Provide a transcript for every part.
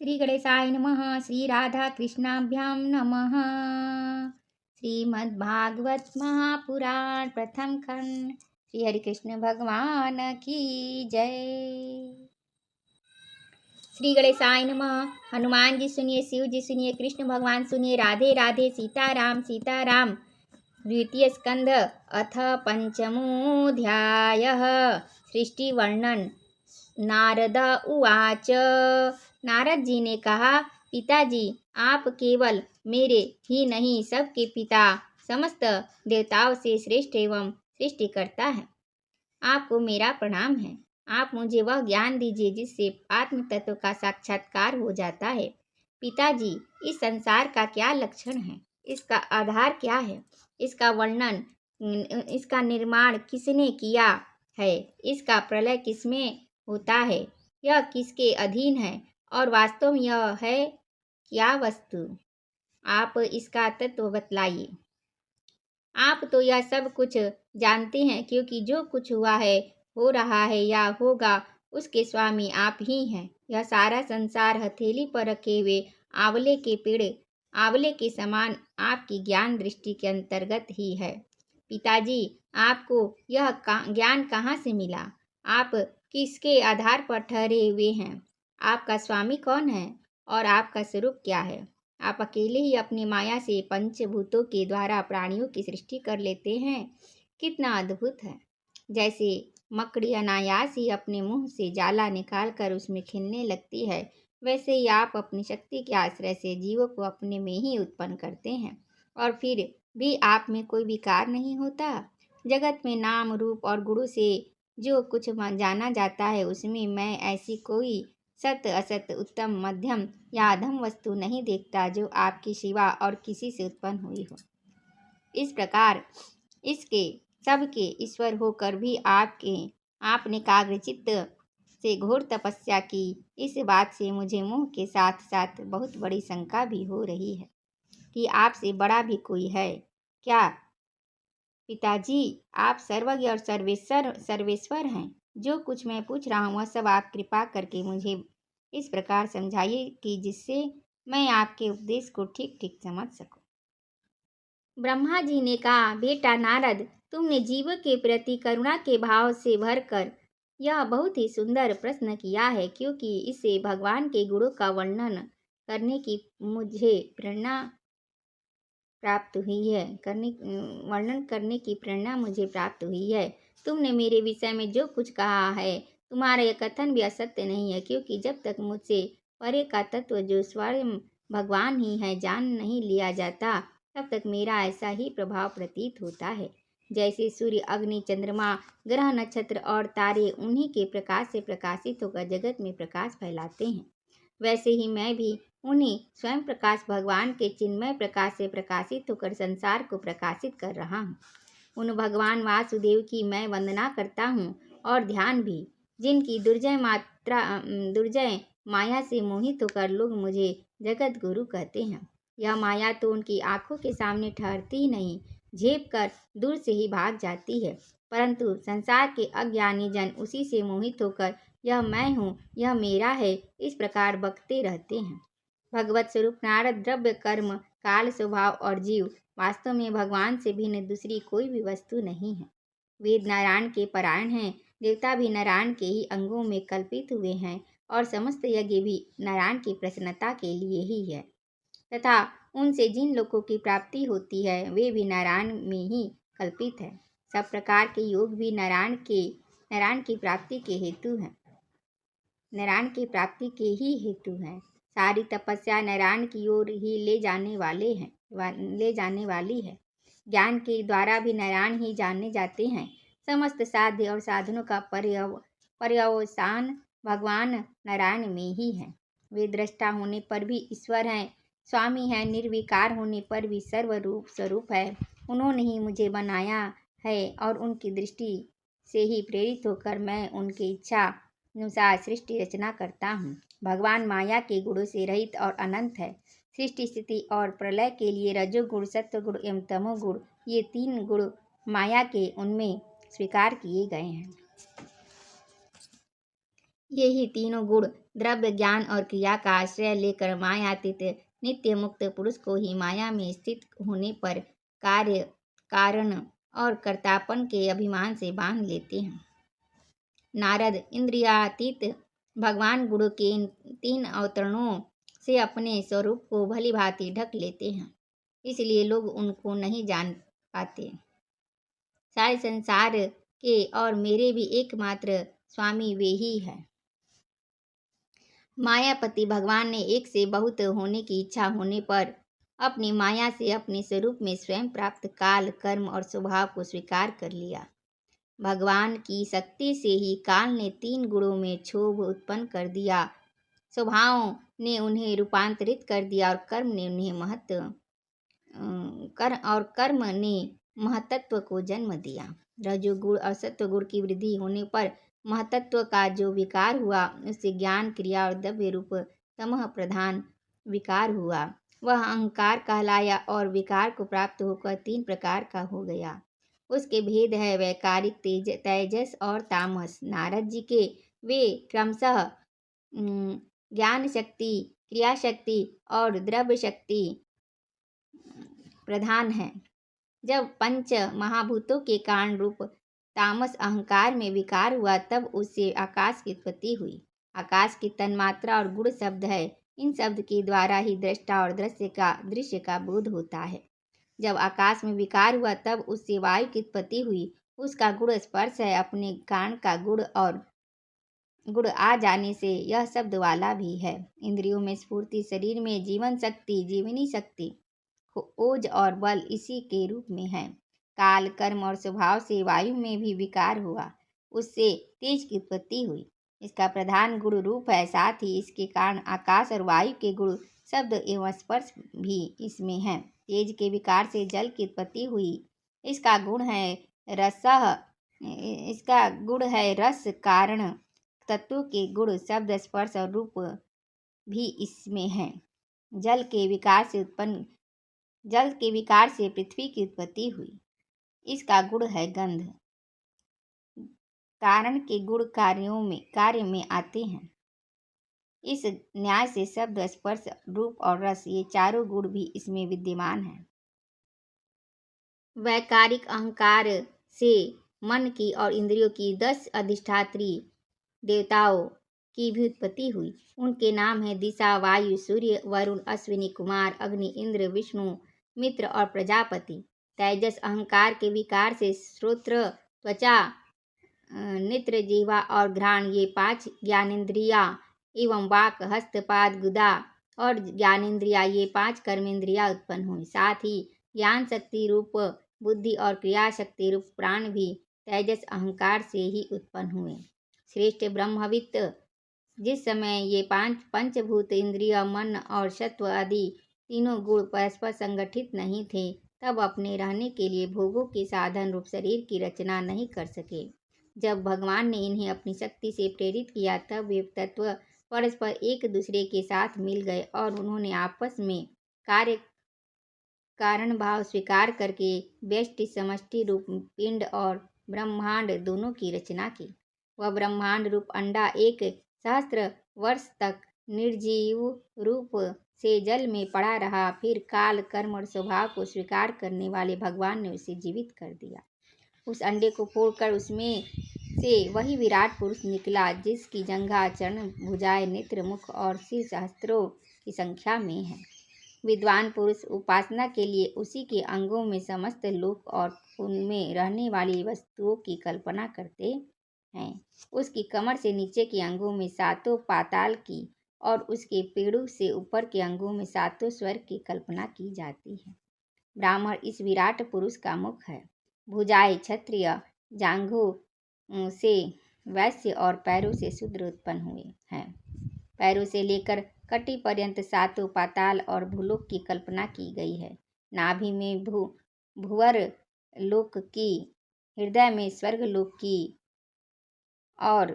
श्री गणेशाय नमः। श्री राधा कृष्णाभ्याम नमः। श्रीमद्भागवत महापुराण प्रथम खंड। श्री हरि कृष्ण भगवान की जय। श्री गणेशाय नमः। हनुमान जी सुनिए, शिव जी सुनिए, कृष्ण भगवान सुनिए। राधे राधे। सीताराम सीताराम। द्वितीय स्कंध अथ पंचमोऽध्यायः। सृष्टिवर्णन। नारद उवाच। नारद जी ने कहा, पिताजी, आप केवल मेरे ही नहीं सबके पिता, समस्त देवताओं से श्रेष्ठ एवं सृष्टिकर्ता है। आपको मेरा प्रणाम है। आप मुझे वह ज्ञान दीजिए जिससे आत्म तत्व का साक्षात्कार हो जाता है। पिताजी, इस संसार का क्या लक्षण है? इसका आधार क्या है? इसका वर्णन, इसका निर्माण किसने किया है? इसका प्रलय किसमें होता है? यह किसके अधीन है? और वास्तव में यह है क्या वस्तु? आप इसका तत्व बतलाइए। आप तो यह सब कुछ जानते हैं, क्योंकि जो कुछ हुआ है, हो रहा है या होगा, उसके स्वामी आप ही हैं। यह सारा संसार हथेली पर रखे हुए आंवले के पेड़, आंवले के समान आपकी ज्ञान दृष्टि के अंतर्गत ही है। पिताजी, आपको यह ज्ञान कहाँ से मिला? आप किसके आधार पर ठहरे हुए हैं? आपका स्वामी कौन है और आपका स्वरूप क्या है? आप अकेले ही अपनी माया से पंचभूतों के द्वारा प्राणियों की सृष्टि कर लेते हैं। कितना अद्भुत है! जैसे मकड़ी अनायास ही अपने मुंह से जाला निकालकर उसमें खिलने लगती है, वैसे ही आप अपनी शक्ति के आश्रय से जीवों को अपने में ही उत्पन्न करते हैं, और फिर भी आप में कोई विकार नहीं होता। जगत में नाम रूप और गुणों से जो कुछ जाना जाता है, उसमें मैं ऐसी कोई सत असत, उत्तम मध्यम या अधम वस्तु नहीं देखता जो आपके सिवा और किसी से उत्पन्न हुई हो। इस प्रकार इसके सबके ईश्वर होकर भी आपने एकाग्रचित्त से घोर तपस्या की, इस बात से मुझे मोह के साथ साथ बहुत बड़ी शंका भी हो रही है कि आपसे बड़ा भी कोई है क्या? पिताजी, आप सर्वज्ञ और सर्वेश्वर हैं। जो कुछ मैं पूछ रहा हूँ वह सब आप कृपा करके मुझे इस प्रकार समझाइए कि जिससे मैं आपके उपदेश को ठीक ठीक समझ सकूं। ब्रह्मा जी ने कहा, बेटा नारद, तुमने जीव के प्रति करुणा के भाव से भरकर यह बहुत ही सुंदर प्रश्न किया है, क्योंकि इससे भगवान के गुणों का वर्णन करने की मुझे प्रेरणा प्राप्त हुई है वर्णन करने की प्रेरणा मुझे प्राप्त हुई है। तुमने मेरे विषय में जो कुछ कहा है, तुम्हारा यह कथन भी असत्य नहीं है, क्योंकि जब तक मुझसे परे का तत्व जो स्वयं भगवान ही है जान नहीं लिया जाता, तब तक मेरा ऐसा ही प्रभाव प्रतीत होता है। जैसे सूर्य, अग्नि, चंद्रमा, ग्रह, नक्षत्र और तारे उन्हीं के प्रकाश से प्रकाशित होकर जगत में प्रकाश फैलाते हैं, वैसे ही मैं भी उन्हीं स्वयं प्रकाश भगवान के चिन्मय प्रकाश से प्रकाशित होकर संसार को प्रकाशित कर रहा हूँ। उन भगवान वासुदेव की मैं वंदना करता हूँ, और ध्यान भी, जिनकी दुर्जय माया से मोहित होकर लोग मुझे जगत गुरु कहते हैं। यह माया तो उनकी आंखों के सामने ठहरती ही नहीं, झेप कर दूर से ही भाग जाती है, परंतु संसार के अज्ञानी जन उसी से मोहित होकर यह मैं हूँ, यह मेरा है, इस प्रकार बकते रहते हैं। भगवत स्वरूप नारद, द्रव्य, कर्म, काल, स्वभाव और जीव वास्तव में भगवान से भिन्न दूसरी कोई भी वस्तु नहीं है। वेद नारायण के परायण हैं, देवता भी नारायण के ही अंगों में कल्पित हुए हैं, और समस्त यज्ञ भी नारायण की प्रसन्नता के लिए ही है, तथा उनसे जिन लोगों की प्राप्ति होती है वे भी नारायण में ही कल्पित है। सब प्रकार के योग भी नारायण की प्राप्ति के हेतु हैं, नारायण की प्राप्ति के ही हेतु हैं। सारी तपस्या नारायण की ओर ही ले जाने वाली है। ज्ञान के द्वारा भी नारायण ही जाने जाते हैं। समस्त साध्य और साधनों का पर्यवसान भगवान नारायण में ही है। वे दृष्टा होने पर भी ईश्वर हैं, स्वामी हैं, निर्विकार होने पर भी सर्वरूप स्वरूप है। उन्होंने ही मुझे बनाया है, और उनकी दृष्टि से ही प्रेरित होकर मैं उनकी इच्छा अनुसार सृष्टि रचना करता हूँ। भगवान माया के गुणों से रहित और अनंत है। सृष्टि, स्थिति और प्रलय के लिए रजोगुण, सत्वगुण एवं तमोगुण, ये 3 गुण माया के उनमें स्वीकार किए गए हैं। ये ही तीनों गुण द्रव्य, ज्ञान और क्रिया का आश्रय लेकर मायातीत नित्य मुक्त पुरुष को ही माया में स्थित होने पर कार्य, कारण और कर्तापन के अभिमान से बांध लेते हैं। नारद इंद्रियातीत भगवान गुरु के इन 3 अवतरणों से अपने स्वरूप को भली भांति ढक लेते हैं, इसलिए लोग उनको नहीं जान पाते। सारे संसार के और मेरे भी एकमात्र स्वामी वे ही हैं। मायापति भगवान ने एक से बहुत होने की इच्छा होने पर अपनी माया से अपने स्वरूप में स्वयं प्राप्त काल, कर्म और स्वभाव को स्वीकार कर लिया। भगवान की शक्ति से ही काल ने 3 गुणों में क्षोभ उत्पन्न कर दिया, स्वभाव ने उन्हें रूपांतरित कर दिया और कर्म ने महतत्व को जन्म दिया। रजोगुण और सत्वगुण की वृद्धि होने पर महतत्व का जो विकार हुआ, उससे ज्ञान, क्रिया और द्रव्य रूप तमः प्रधान विकार हुआ, वह अहंकार कहलाया और विकार को प्राप्त होकर 3 प्रकार का हो गया। उसके भेद है वैकारिक तेजस और तामस। नारद जी के वे क्रमशः ज्ञान शक्ति, क्रिया शक्ति और द्रव्य शक्ति प्रधान है। जब 5 महाभूतों के कारण रूप तामस अहंकार में विकार हुआ, तब उससे आकाश की उत्पत्ति हुई। आकाश की तन्मात्रा और गुण शब्द है। इन शब्द के द्वारा ही दृष्टा और दृश्य का बोध होता है। जब आकाश में विकार हुआ, तब उससे वायु की उत्पत्ति हुई। उसका गुण स्पर्श है। अपने कारण का गुण आ जाने से यह शब्द वाला भी है। इंद्रियों में स्फूर्ति, शरीर में जीवन शक्ति, जीवनी शक्ति, ओज और बल इसी के रूप में है। काल, कर्म और स्वभाव से वायु में भी विकार हुआ, उससे तेज की उत्पत्ति हुई। इसका प्रधान गुण रूप है, साथ ही इसके कारण आकाश और वायु के गुण शब्द एवं स्पर्श भी इसमें है। तेज के विकार से जल की उत्पत्ति हुई। इसका गुण है रस, कारण तत्वों के गुण शब्द, स्पर्श और रूप भी इसमें है। जल के विकार से पृथ्वी की उत्पत्ति हुई। इसका गुण है गंध। कारण के गुण कार्य में आते हैं। इस न्याय से शब्द, स्पर्श, रूप और रस ये चारों गुण भी इसमें विद्यमान हैं। वैकारिक अहंकार से मन की और इंद्रियों की 10 अधिष्ठात्री देवताओं की भी उत्पत्ति हुई। उनके नाम है दिशा, वायु, सूर्य, वरुण, अश्विनी कुमार, अग्नि, इंद्र, विष्णु, मित्र और प्रजापति। तेजस अहंकार के विकार से श्रोत्र, त्वचा, नेत्र, जिह्वा और घ्राण ये 5 ज्ञानेंद्रिया एवं वाक, हस्त, पाद, गुदा और ज्ञानेंद्रिया ये 5 कर्मेंद्रिया उत्पन्न हुई। साथ ही ज्ञान शक्ति रूप बुद्धि और क्रिया शक्ति रूप प्राण भी तेजस अहंकार से ही उत्पन्न हुए। श्रेष्ठ ब्रह्मविद जिस समय ये 5 पंचभूत, इंद्रिय, मन और सत्व आदि तीनों गुण परस्पर संगठित नहीं थे, तब अपने रहने के लिए भोगों के साधन रूप शरीर की रचना नहीं कर सके। जब भगवान ने इन्हें अपनी शक्ति से प्रेरित किया, तब वे तत्व परस्पर एक दूसरे के साथ मिल गए और उन्होंने आपस में कार्य कारण भाव स्वीकार करके व्यष्टि समष्टि रूप पिंड और ब्रह्मांड दोनों की रचना की। वह ब्रह्मांड रूप अंडा 1 सहस्त्र वर्ष तक निर्जीव रूप से जल में पड़ा रहा। फिर काल, कर्म और स्वभाव को स्वीकार करने वाले भगवान ने उसे जीवित कर दिया। उस अंडे को फोड़कर उसमें से वही विराट पुरुष निकला, जिसकी जंघा, चरण, भुजाएं, नेत्र, मुख और सिर सहस्त्रों की संख्या में है। विद्वान पुरुष उपासना के लिए उसी के अंगों में समस्त लोक और उनमें रहने वाली वस्तुओं की कल्पना करते हैं। उसकी कमर से नीचे के अंगों में 7 पाताल की और उसके पेड़ों से ऊपर के अंगों में 7 स्वर्ग की कल्पना की जाती है। ब्राह्मण इस विराट पुरुष का मुख है। भुजाएं क्षत्रिय, जांघों से वैश्य और पैरों से शूद्र उत्पन्न हुए हैं। पैरों से लेकर कटी पर्यंत 7 पाताल और भूलोक की कल्पना की गई है। नाभि में भुवर लोक की, हृदय में स्वर्ग लोक की और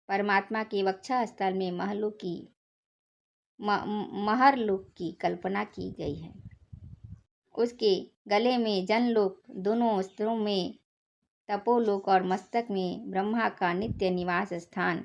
परमात्मा के वक्षा स्थल में महरलोक की कल्पना की गई है। उसके गले में जनलोक, दोनों स्तरों में तपोलोक और मस्तक में ब्रह्मा का नित्य निवास स्थान